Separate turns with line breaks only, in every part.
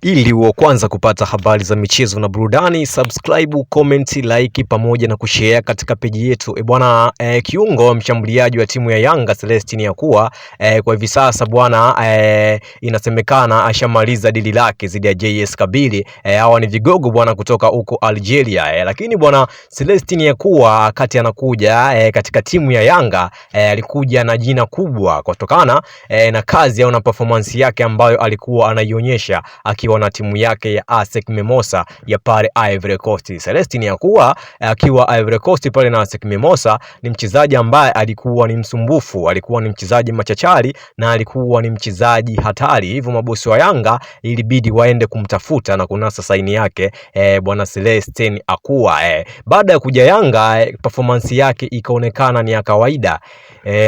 Ili uwe kwanza kupata habari za michezo na burudani, subscribe, comment, like pamoja na kushare katika peji yetu. Bwana kiungo mshambuliaji wa timu ya Yanga Celestine Yakua kwa hivi sasa bwana inasemekana ashamaliza dili lake zidi ya JS Kabylie. Hawa ni vigogo bwana kutoka huko Algeria. Lakini bwana Celestine Yakua wakati anakuja katika timu ya Yanga alikuja na jina kubwa kutokana na kazi au na performance yake ambayo alikuwa anaionyesha akiwa na timu yake ya ASEC Mimosas ya pale Ivory Coast. Celestine Yakua akiwa Ivory Coast pale na ASEC Mimosas ni mchezaji ambaye alikuwa ni msumbufu, alikuwa ni mchezaji machachari na alikuwa ni mchezaji hatari. Hivyo mabosi wa Yanga ilibidi waende kumtafuta na kunasa saini yake bwana Celestine Yakua. Baada ya kuja Yanga performance yake ikaonekana ni ya kawaida.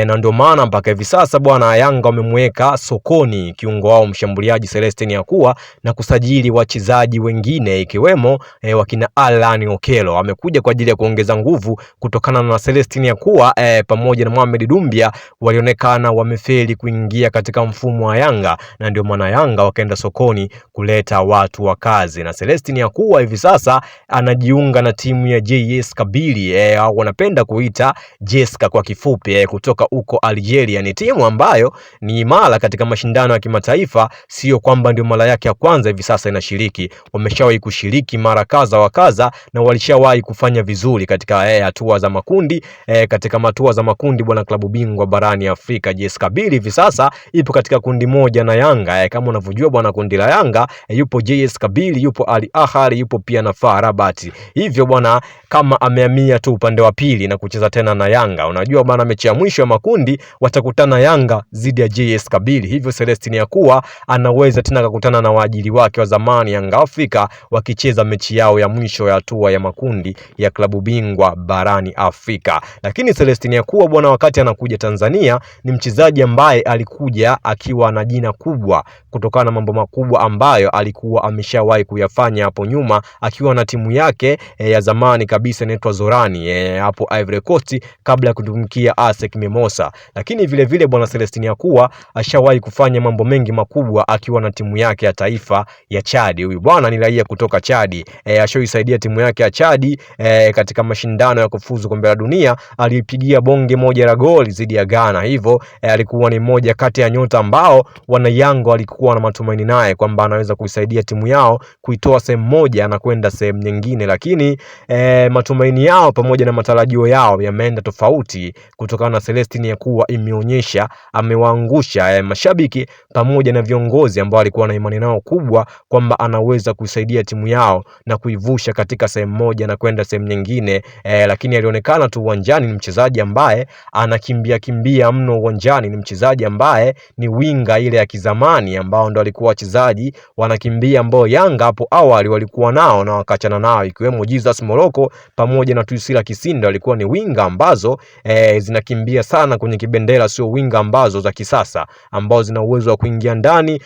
Na ndio maana mpaka hivi sasa bwana Yanga wamemweka sokoni kiungo wao mshambuliaji Celestine Yakua na kusajili wachezaji wengine ikiwemo wakina Alan Okello. Amekuja kwa ajili ya kuongeza nguvu kutokana na Celestine Yakua pamoja na Mohamed Dumbia walionekana wamefeli kuingia katika mfumo wa Yanga, na ndio maana Yanga wakaenda sokoni kuleta watu wa kazi. Na Celestine Yakua hivi sasa anajiunga na timu ya JS Kabylie au wanapenda kuita JESCA kwa kifupi kutoka huko Algeria. Ni timu ambayo ni imara katika mashindano ya kimataifa, sio kwamba ndio mara yake ya kwanza hivi sasa inashiriki. Wameshawahi kushiriki mara kadha wa kadha na walishawahi kufanya vizuri katika hatua za makundi. Katika hatua za makundi bwana klabu bingwa barani Afrika, JS Kabylie hivi sasa ipo katika kundi moja na Yanga. Kama unavyojua bwana, kundi la Yanga yupo JS Kabylie, yupo Al Ahly, yupo pia na FAR Rabat. Hivyo bwana kama amehamia tu upande wa pili na kucheza tena na Yanga, unajua bwana mechi ya mwisho ya makundi watakutana Yanga zidi ya JS Kabylie. Hivyo Celestine Yakua anaweza tena kukutana na waajili wake wa zamani Yanga Afrika wakicheza mechi yao ya mwisho ya hatua ya makundi ya klabu bingwa barani Afrika. Lakini Celestine Yakua bwana wakati anakuja Tanzania ni mchezaji ambaye alikuja akiwa na jina kubwa kutokana na mambo makubwa ambayo alikuwa ameshawahi kuyafanya hapo nyuma akiwa na timu yake ya zamani kabisa inaitwa Zorani hapo Ivory Coast kabla ya kutumikia ASEC Mimosas. Lakini vile vile bwana Celestine Yakua ashawahi kufanya mambo mengi makubwa akiwa na timu yake ya taifa ya Chad. Huyu bwana ni raia kutoka Chad. Ashaisaidia timu yake ya Chad katika mashindano ya kufuzu kombe la dunia, alipigia bonge moja la goli zidi ya Ghana. Hivyo alikuwa ni mmoja kati ya nyota ambao wana Yanga walikuwa na matumaini naye kwamba anaweza kuisaidia timu yao kuitoa sehemu moja na kwenda sehemu nyingine, lakini matumaini yao pamoja na matarajio yao yameenda tofauti kutokana na Celestine Yakua imeonyesha amewaangusha mashabiki pamoja na viongozi ambao walikuwa na imani nao kubwa kwamba anaweza kusaidia timu yao na kuivusha katika sehemu moja na kwenda sehemu nyingine. Lakini alionekana tu uwanjani ni mchezaji ambaye anakimbia mno uwanjani, ni mchezaji ambaye ni winga ile ya kizamani ambao ndo alikuwa wachezaji wanakimbia ambao Yanga hapo awali walikuwa nao na wakachana nao, ikiwemo Jesus Morocco pamoja na Tuisila Kisinda. Walikuwa ni winga ambazo zinakimbia sana kwenye kibendera, sio winga ambazo za kisasa ambao zina uwezo wa kuingia ndani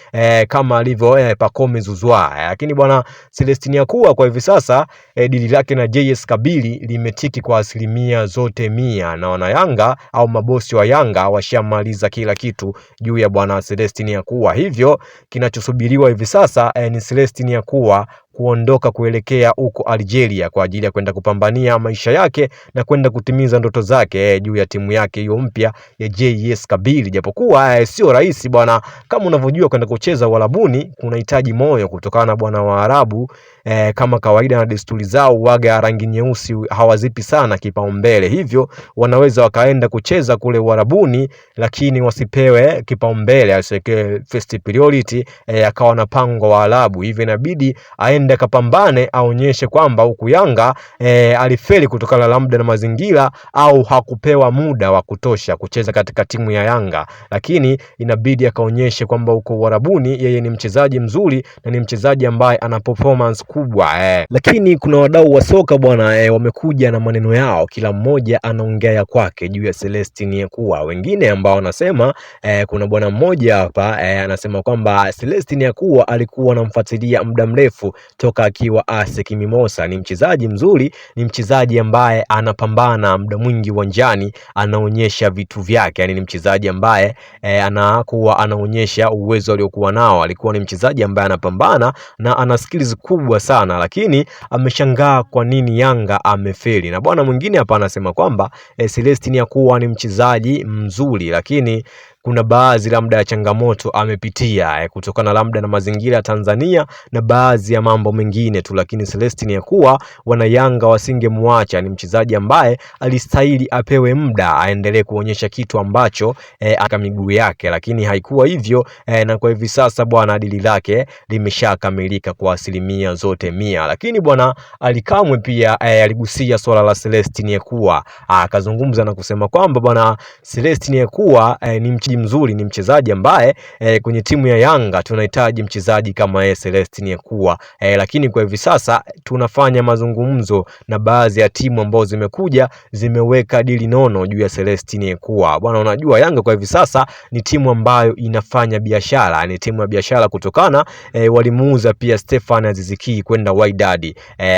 kama alivyo Pacome Zouzoua. Lakini bwana Celestine Yakua kwa hivi sasa dili lake na JS Kabylie limetiki kwa asilimia zote 100 na wana Yanga au mabosi wa Yanga washamaliza kila kitu juu ya bwana Celestine Yakua. Hivyo kinachosubiriwa hivi sasa ni Celestine Yakua kuondoka kuelekea huko Algeria kwa ajili ya kwenda kupambania maisha yake na kwenda kutimiza ndoto zake juu ya timu yake hiyo mpya ya JS Kabylie. Japokuwa sio rahisi bwana, kama unavyojua kwenda kucheza Uarabuni kunahitaji moyo kutokana na bwana Waarabu kama kawaida na desturi zao waga rangi nyeusi hawazipi sana kipaumbele. Hivyo wanaweza wakaenda kucheza kule Uarabuni lakini wasipewe kipaumbele, asiweke first priority akawa na pango wa Arabu. Hivyo inabidi aende kapambane aonyeshe kwamba huku Yanga alifeli kutokana labda na mazingira au hakupewa muda wa kutosha kucheza katika timu ya Yanga, lakini inabidi akaonyeshe kwamba huko Uarabuni yeye ni mchezaji mzuri na ni mchezaji ambaye ana performance kubwa. Lakini kuna wadau wa soka bwana wamekuja na maneno yao, kila mmoja anaongea ya kwake juu ya Celestine Yakua. Wengine ambao wanasema kuna bwana mmoja hapa anasema kwamba Celestine Yakua alikuwa anamfuatilia muda mrefu toka akiwa ASEC Mimosas. Ni mchezaji mzuri, ni mchezaji ambaye anapambana muda mwingi uwanjani, anaonyesha vitu vyake. Yani ni mchezaji ambaye anakuwa anaonyesha uwezo aliokuwa nao. Alikuwa ni mchezaji ambaye anapambana na ana skills kubwa sana, lakini ameshangaa kwa nini Yanga amefeli. Na bwana mwingine hapa anasema kwamba Celestine Yakua ni mchezaji mzuri, lakini kuna baadhi labda ya changamoto amepitia kutokana labda na mazingira ya Tanzania na baadhi ya mambo mengine tu, lakini Celestine Yakua wana Yanga wasingemwacha. Ni mchezaji ambaye alistahili apewe muda aendelee kuonyesha kitu ambacho aka miguu yake, lakini haikuwa hivyo na kwa hivi sasa bwana dili lake limeshakamilika kwa 100%. Lakini bwana Ally Kamwe pia aligusia swala la Celestine Yakua, akazungumza na kusema kwamba bwana Celestine Yakua ni mzuri, ni mchezaji ambaye kwenye timu ya Yanga tunahitaji mchezaji kama Celestine Yakua, lakini kwa hivi sasa tunafanya mazungumzo na baadhi ya timu ambazo zimekuja zimeweka dili nono juu ya Celestine Yakua. Bwana unajua Yanga kwa hivi sasa ni timu ambayo inafanya biashara, ni timu ya biashara kutokana walimuuza pia Stefan Aziz Ki kwenda Wydad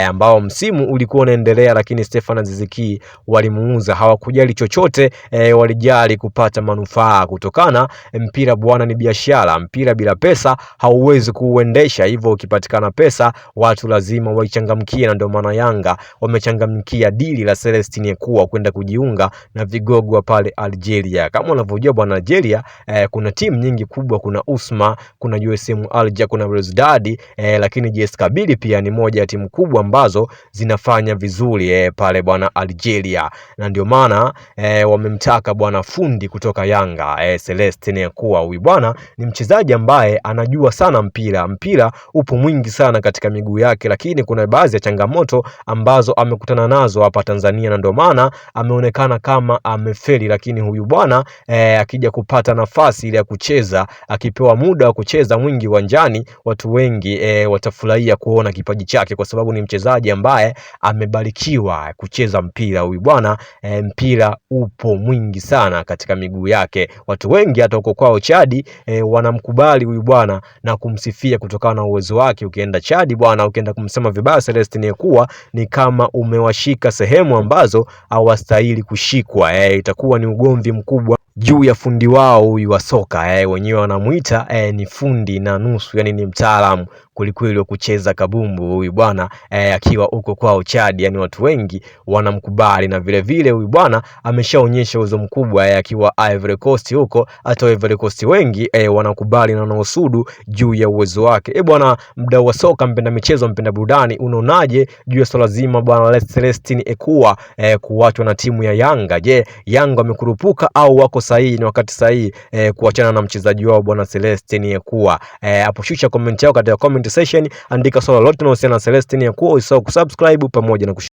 ambao msimu ulikuwa unaendelea, lakini Stefan Aziz Ki walimuuza, hawakujali chochote, walijali kupata manufaa kutokana mpira bwana ni biashara. Mpira bila pesa hauwezi kuuendesha, hivyo ukipatikana pesa watu lazima waichangamkie, na ndio maana Yanga wamechangamkia dili la Celestine Yakua kwenda kujiunga na vigogo pale Algeria. Kama unavyojua bwana Algeria kuna timu nyingi kubwa, kuna Usma, kuna USM Alger, kuna Belouizdad, lakini JS Kabylie pia ni moja ya timu kubwa ambazo zinafanya vizuri pale bwana Algeria, na ndio maana wamemtaka bwana fundi kutoka Yanga Celestine Yakua. Huyu bwana ni mchezaji ambaye anajua sana mpira upo mwingi sana katika miguu yake, lakini kuna baadhi ya changamoto ambazo amekutana nazo hapa Tanzania, na ndio maana ameonekana kama amefeli. Lakini huyu bwana akija kupata nafasi ile ya kucheza, akipewa muda wa kucheza mwingi uwanjani, watu wengi watafurahia kuona kipaji chake, kwa sababu ni mchezaji ambaye amebarikiwa kucheza mpira. Huyu bwana mpira upo mwingi sana katika miguu yake. Watu wengi hata huko kwao Chadi wanamkubali huyu bwana na kumsifia kutokana na uwezo wake. Ukienda Chadi bwana, ukienda kumsema vibaya Celestine Yakua ni kama umewashika sehemu ambazo hawastahili kushikwa. Itakuwa ni ugomvi mkubwa juu ya fundi wao huyu wa soka. Wenyewe wanamuita ni fundi na nusu, yani ni mtaalamu kulikweli wa kucheza kabumbu huyu bwana akiwa huko kwao Chad. Yani watu wengi wanamkubali, na vile vile huyu bwana ameshaonyesha uwezo mkubwa akiwa Ivory Coast huko. Hata Ivory Coast wengi wanakubali na wanaosudu juu ya uwezo wake. Bwana mdau wa soka, mpenda michezo, mpenda burudani, unaonaje juu ya swala zima bwana Celestine Yakua kuachwa na timu ya Yanga? Je, Yanga wamekurupuka au wako sahihi, ni wakati sahihi kuachana na mchezaji wao bwana Celestine Yakua? Hapo shusha comment yako katika comment section, andika swala lolote linalohusiana na Celestine Yakua, usisahau kusubscribe pamoja na